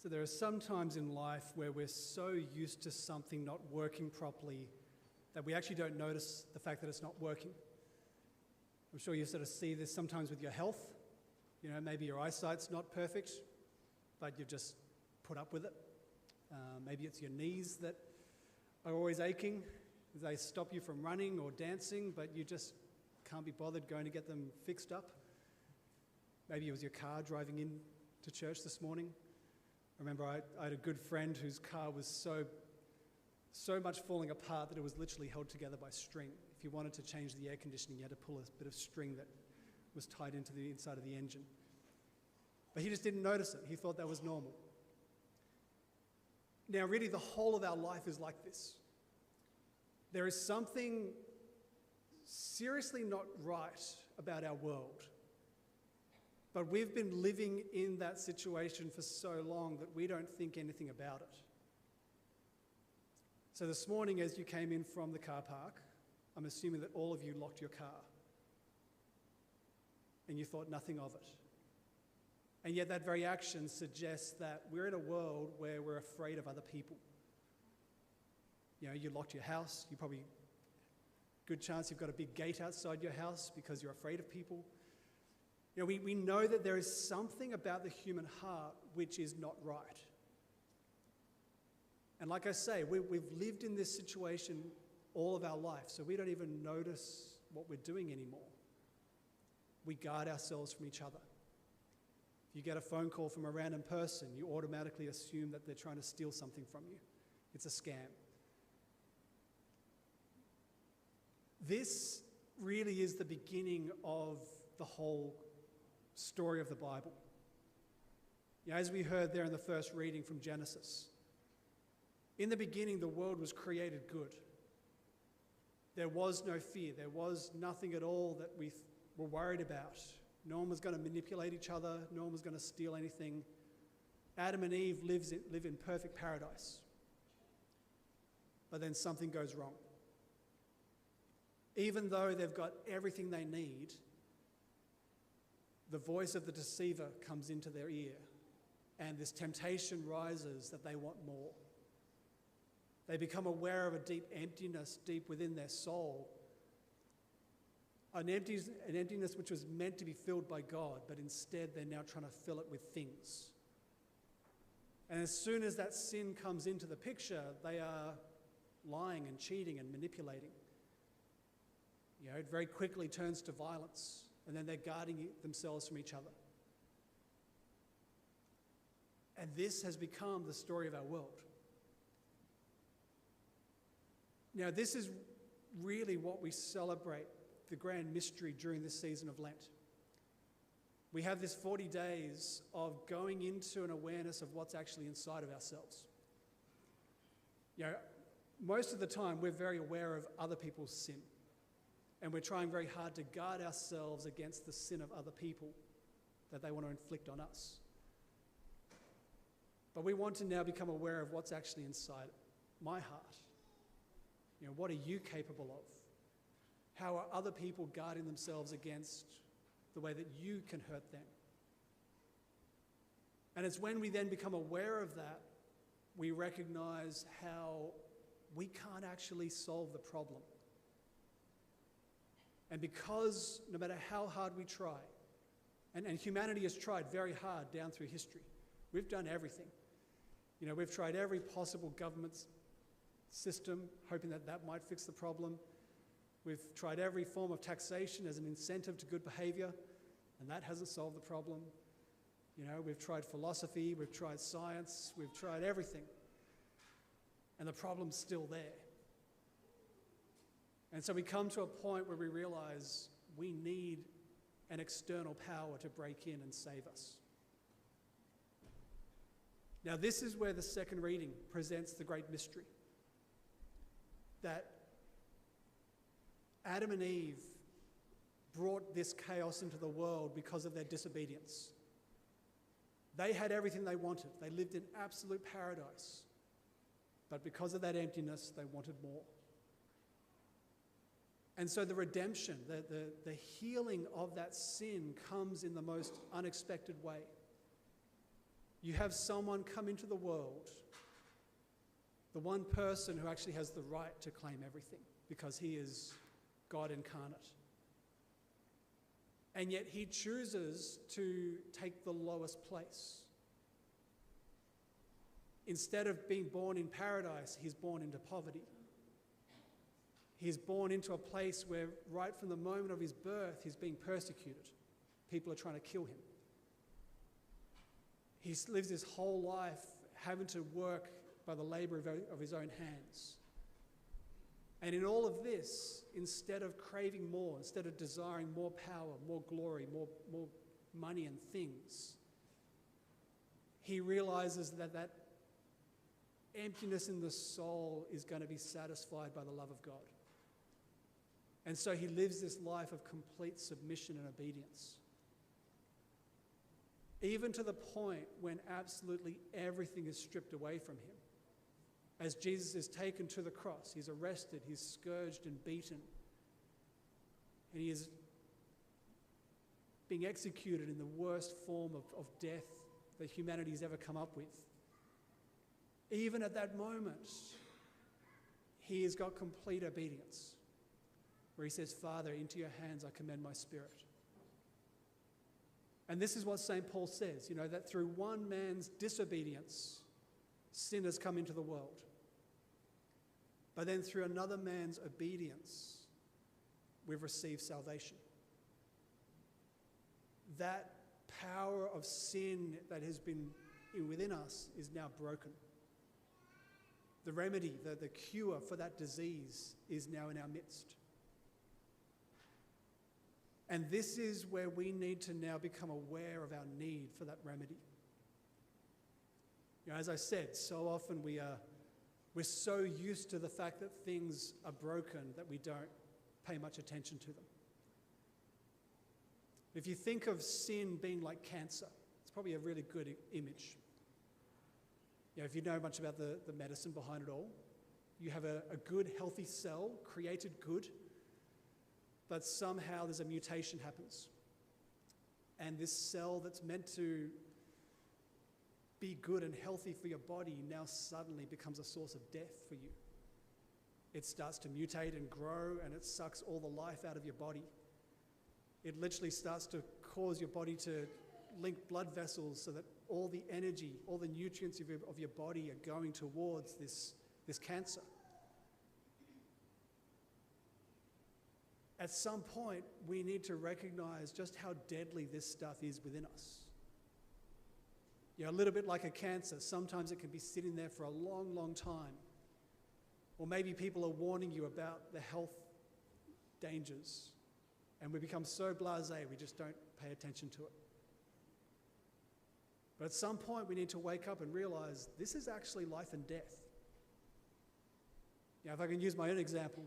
So there are some times in life where we're so used to something not working properly that we actually don't notice the fact that it's not working. I'm sure you sort of see this sometimes with your health. You know, maybe your eyesight's not perfect, but you've just put up with it. Maybe it's your knees that are always aching. They stop you from running or dancing, but you just can't be bothered going to get them fixed up. Maybe it was your car driving in to church this morning. I remember I had a good friend whose car was so much falling apart that it was literally held together by string. If you wanted to change the air conditioning, you had to pull a bit of string that was tied into the inside of the engine. But he just didn't notice it. He thought that was normal. Now, really, the whole of our life is like this. There is something seriously not right about our world. But we've been living in that situation for so long that we don't think anything about it. So this morning, as you came in from the car park, I'm assuming that all of you locked your car. And you thought nothing of it. And yet that very action suggests that we're in a world where we're afraid of other people. You know, you locked your house. You probably, good chance you've got a big gate outside your house because you're afraid of people. You know, we know that there is something about the human heart which is not right. And like I say, we've lived in this situation all of our life, so we don't even notice what we're doing anymore. We guard ourselves from each other. If you get a phone call from a random person, you automatically assume that they're trying to steal something from you. It's a scam. This really is the beginning of the whole story of the Bible. You know, as we heard there in the first reading from Genesis, in the beginning the world was created good. There was no fear. There was nothing at all that we were worried about. No one was going to manipulate each other. No one was going to steal anything. Adam and Eve live in perfect paradise. But then something goes wrong. Even though they've got everything they need, the voice of the deceiver comes into their ear, and this temptation rises that they want more. They become aware of a deep emptiness deep within their soul, an emptiness which was meant to be filled by God, but instead they're now trying to fill it with things. And as soon as that sin comes into the picture, they are lying and cheating and manipulating. You know, it very quickly turns to violence, and then they're guarding themselves from each other. And this has become the story of our world. Now, this is really what we celebrate, the grand mystery during this season of Lent. We have this 40 days of going into an awareness of what's actually inside of ourselves. You know, most of the time we're very aware of other people's sin, and we're trying very hard to guard ourselves against the sin of other people that they want to inflict on us. But we want to now become aware of what's actually inside my heart. You know, what are you capable of? How are other people guarding themselves against the way that you can hurt them? And it's when we then become aware of that, we recognize how we can't actually solve the problem. And because no matter how hard we try, and humanity has tried very hard down through history, we've done everything. You know, we've tried every possible government system, hoping that that might fix the problem. We've tried every form of taxation as an incentive to good behaviour, and that hasn't solved the problem. You know, we've tried philosophy, we've tried science, we've tried everything, and the problem's still there. And so we come to a point where we realise we need an external power to break in and save us. Now, this is where the second reading presents the great mystery. That Adam and Eve brought this chaos into the world because of their disobedience. They had everything they wanted. They lived in absolute paradise. But because of that emptiness, they wanted more. And so the redemption, the healing of that sin comes in the most unexpected way. You have someone come into the world, the one person who actually has the right to claim everything because he is God incarnate. And yet he chooses to take the lowest place. Instead of being born in paradise, he's born into poverty. He's born into a place where right from the moment of his birth, he's being persecuted. People are trying to kill him. He lives his whole life having to work by the labor of his own hands. And in all of this, instead of craving more, instead of desiring more power, more glory, more money and things, he realizes that that emptiness in the soul is going to be satisfied by the love of God. And so he lives this life of complete submission and obedience. Even to the point when absolutely everything is stripped away from him. As Jesus is taken to the cross, he's arrested, he's scourged and beaten, and he is being executed in the worst form of death that humanity has ever come up with. Even at that moment, he has got complete obedience, where he says, Father, into your hands I commend my spirit. And this is what St. Paul says, that through one man's disobedience, sin has come into the world. But then through another man's obedience, we've received salvation. That power of sin that has been within us is now broken. The remedy, the cure for that disease is now in our midst. And this is where we need to now become aware of our need for that remedy. As I said, so often we're so used to the fact that things are broken that we don't pay much attention to them. If you think of sin being like cancer, it's probably a really good image. If you know much about the medicine behind it all, you have a good, healthy cell, created good, but somehow there's a mutation happens. And this cell that's meant to be good and healthy for your body now suddenly becomes a source of death for you. It starts to mutate and grow, and it sucks all the life out of your body. It literally starts to cause your body to link blood vessels so that all the energy, all the nutrients of your body are going towards this cancer. At some point, we need to recognize just how deadly this stuff is within us. A little bit like a cancer, sometimes it can be sitting there for a long, long time. Or maybe people are warning you about the health dangers, and we become so blasé, we just don't pay attention to it. But at some point, we need to wake up and realize this is actually life and death. If I can use my own example,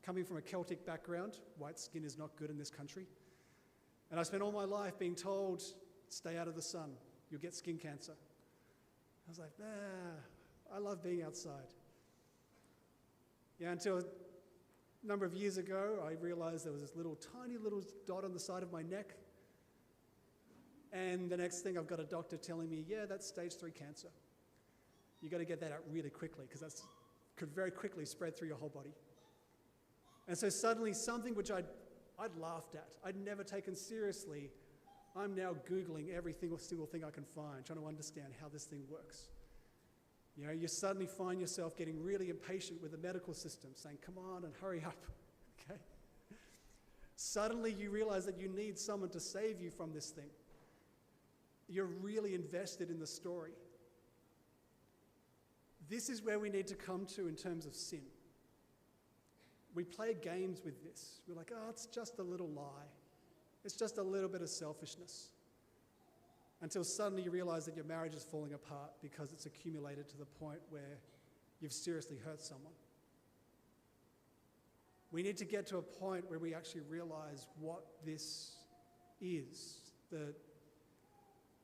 coming from a Celtic background, white skin is not good in this country. And I spent all my life being told, stay out of the sun, you'll get skin cancer. I was like, I love being outside. Until a number of years ago, I realized there was this tiny little dot on the side of my neck. And the next thing, I've got a doctor telling me, that's stage 3 cancer. You've got to get that out really quickly because that could very quickly spread through your whole body. And so suddenly something which I'd laughed at, I'd never taken seriously, I'm now Googling every single thing I can find, trying to understand how this thing works. You suddenly find yourself getting really impatient with the medical system, saying, come on and hurry up, okay? Suddenly you realize that you need someone to save you from this thing. You're really invested in the story. This is where we need to come to in terms of sin. We play games with this. We're like, it's just a little lie. It's just a little bit of selfishness. Until suddenly you realize that your marriage is falling apart because it's accumulated to the point where you've seriously hurt someone. We need to get to a point where we actually realize what this is,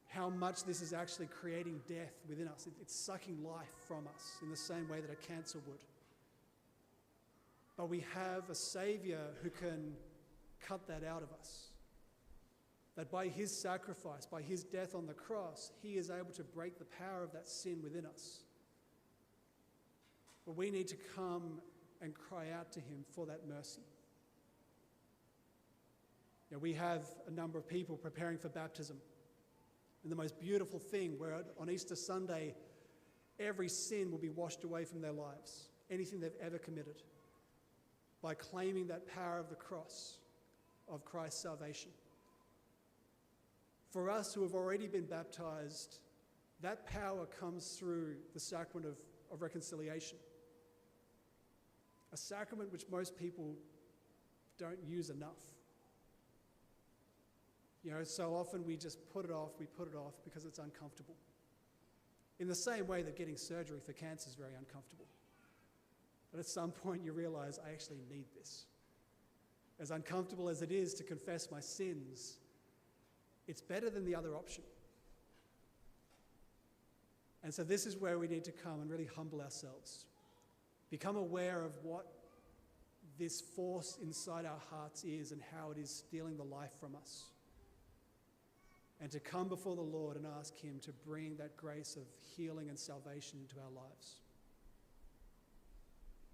how much this is actually creating death within us. It's sucking life from us in the same way that a cancer would. But we have a Saviour who can cut that out of us. That by his sacrifice, by his death on the cross, he is able to break the power of that sin within us. But we need to come and cry out to him for that mercy. You know, we have a number of people preparing for baptism. And the most beautiful thing, where on Easter Sunday, every sin will be washed away from their lives, anything they've ever committed, by claiming that power of the cross, of Christ's salvation. For us who have already been baptized, that power comes through the sacrament of reconciliation. A sacrament which most people don't use enough. You know, so often we just put it off because it's uncomfortable. In the same way that getting surgery for cancer is very uncomfortable. But at some point you realize, I actually need this. As uncomfortable as it is to confess my sins, it's better than the other option. And so this is where we need to come and really humble ourselves. Become aware of what this force inside our hearts is and how it is stealing the life from us. And to come before the Lord and ask him to bring that grace of healing and salvation into our lives.